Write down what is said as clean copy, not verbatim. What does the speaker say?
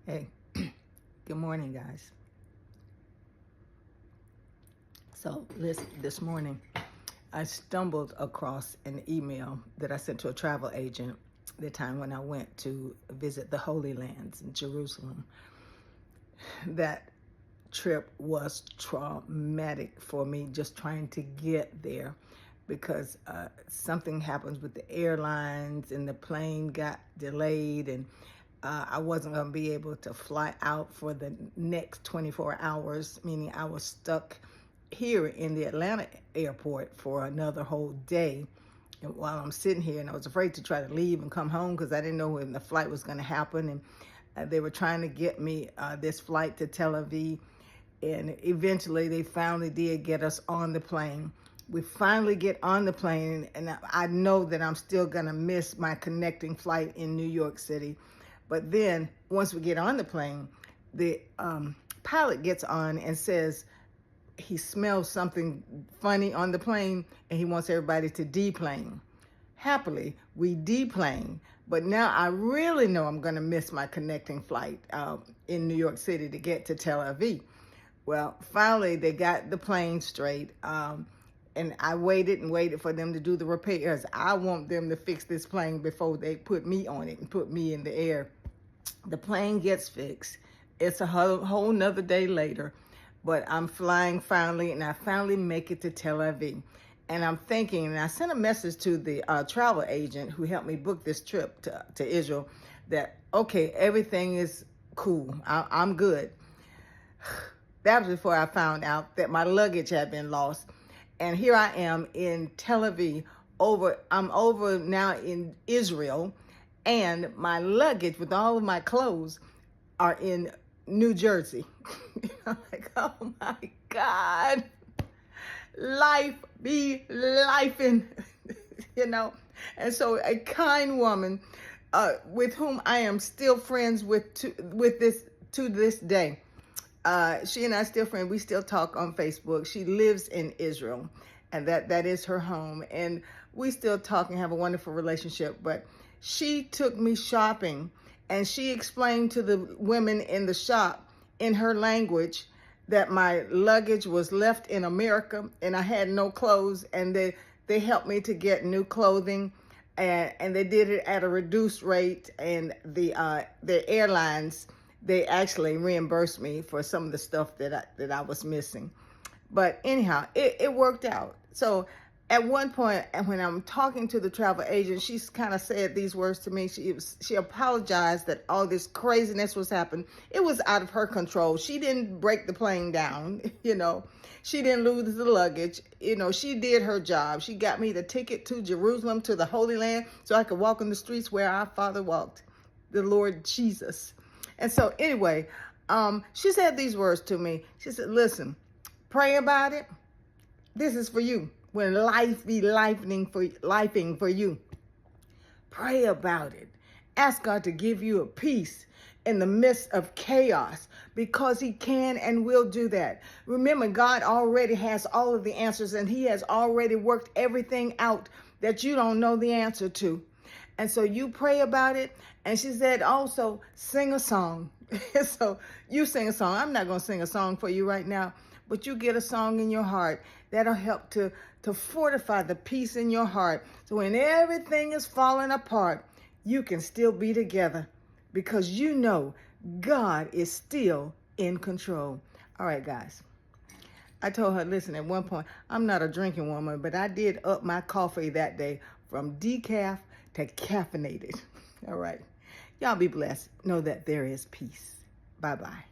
Hey, good morning, guys. So, listen, this morning I stumbled across an email that I sent to a travel agent the time when I went to visit the Holy Lands in Jerusalem. That trip was traumatic for me just trying to get there because something happens with the airlines and the plane got delayed, and I wasn't going to be able to fly out for the next 24 hours, meaning I was stuck here in the Atlanta airport for another whole day. And while I'm sitting here, and I was afraid to try to leave and come home because I didn't know when the flight was going to happen. And they were trying to get me this flight to Tel Aviv. And eventually they finally did get us on the plane. We finally get on the plane, and I know that I'm still going to miss my connecting flight in New York City. But then once we get on the plane, the pilot gets on and says he smells something funny on the plane and he wants everybody to deplane. Happily, we deplane. But now I really know I'm going to miss my connecting flight in New York City to get to Tel Aviv. Well, finally, they got the plane straight. And I waited and waited for them to do the repairs. I want them to fix this plane before they put me on it and put me in the air. The plane gets fixed. It's a whole nother day later, but I'm flying finally, and I finally make it to Tel Aviv. And I'm thinking, and I sent a message to the travel agent who helped me book this trip to Israel that, okay, everything is cool. I'm good. That was before I found out that my luggage had been lost. And here I am in Tel Aviv. I'm over now in Israel, and my luggage with all of my clothes are in New Jersey. I'm like, oh my God, life be lifing, And so a kind woman with whom I am still friends with to this day. She and I still friends. We still talk on Facebook. She lives in Israel, and that is her home. And we still talk and have a wonderful relationship. But she took me shopping, and she explained to the women in the shop in her language that my luggage was left in America and I had no clothes, and they helped me to get new clothing, and they did it at a reduced rate. And the airlines, they actually reimbursed me for some of the stuff that I was missing. But anyhow, it worked out. So at one point, when I'm talking to the travel agent, she kind of said these words to me. She apologized that all this craziness was happening. It was out of her control. She didn't break the plane down, She didn't lose the luggage. She did her job. She got me the ticket to Jerusalem, to the Holy Land, so I could walk in the streets where our Father walked, the Lord Jesus. And so anyway, she said these words to me. She said, listen, pray about it. This is for you. When life be lifing for you, pray about it. Ask God to give you a peace in the midst of chaos, because he can and will do that. Remember, God already has all of the answers, and he has already worked everything out that you don't know the answer to. And so you pray about it. And she said also, sing a song. So you sing a song. I'm not going to sing a song for you right now, but you get a song in your heart that'll help to fortify the peace in your heart. So when everything is falling apart, you can still be together, because you know God is still in control. All right, guys. I told her, listen, at one point, I'm not a drinking woman, but I did up my coffee that day from decaf to caffeinated. All right. Y'all be blessed. Know that there is peace. Bye-bye.